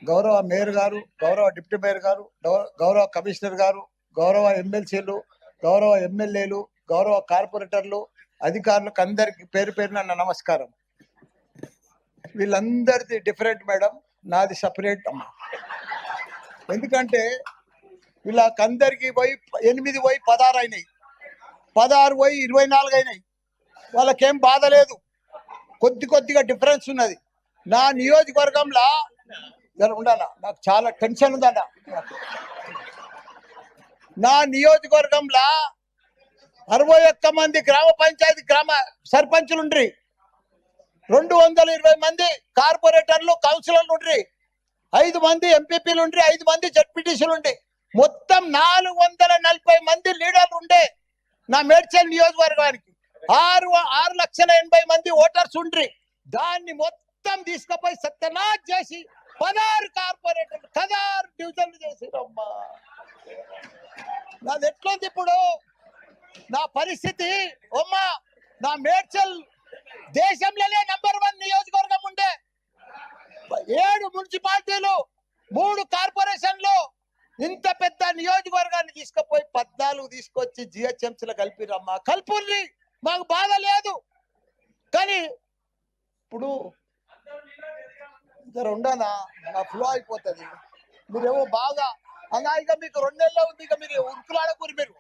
గౌరవ మేయర్ గారు, గౌరవ డిప్యూటీ మేయర్ గారు, గౌరవ కమిషనర్ గారు, గౌరవ ఎమ్మెల్సీలు, గౌరవ ఎమ్మెల్యేలు, గౌరవ కార్పొరేటర్లు, అధికారులకు అందరికి పేరు పేరున నా నమస్కారం. వీళ్ళందరిది డిఫరెంట్ మేడం, నాది సపరేట్ అమ్మా. ఎందుకంటే వీళ్ళకందరికి పోయి 8 పోయి 16 అయినాయి, 16 పోయి 24 అయినాయి. వాళ్ళకేం బాధ లేదు, కొద్దిగా డిఫరెన్స్ ఉన్నది. నా నియోజకవర్గంలో ఉండాలా, నాకు చాలా టెన్షన్ ఉందన్న. నా నియోజకవర్గంలో 61 మంది గ్రామ పంచాయతీ సర్పంచులు ఉండ్రి, 220 మంది కార్పొరేటర్లు కౌన్సిలర్లు ఉండ్రి, 5 మంది ఎంపీపీలు ఉండ్రి, 5 మంది జడ్పీటీసీలు ఉండి, మొత్తం 440 మంది లీడర్లు ఉండే నా మేడ్చల్ నియోజకవర్గానికి. 6,80,000 మంది ఓటర్స్ ఉండ్రి. దాన్ని మొత్తం తీసుకుపోయి సత్యనాథ్ చేసి 16 కార్పొరేటర్లు 16 డివిజన్లు చేసిరమ్మా. నాది ఎట్లుంది ఇప్పుడు నా పరిస్థితి? అమ్మా, నా మేడ్చల్ దేశంలోనే నంబర్ 1 నియోజకవర్గం ఉండే. 7 మున్సిపాలిటీలు, 3 కార్పొరేషన్లు, ఇంత పెద్ద నియోజకవర్గాన్ని తీసుకుపోయి 14 తీసుకొచ్చి జిహెచ్ఎంసీలో కలిపిరమ్మా. కల్పుల్ని, మాకు బాధ లేదు. కానీ ఇప్పుడు ఉండనా, నా ఫ్లో అయిపోతుంది. మీరేమో బాగా అలా, ఇక మీకు 2 నెలలు ఉంది, ఇక మీరు ఉరుకులాడకూరి మీరు.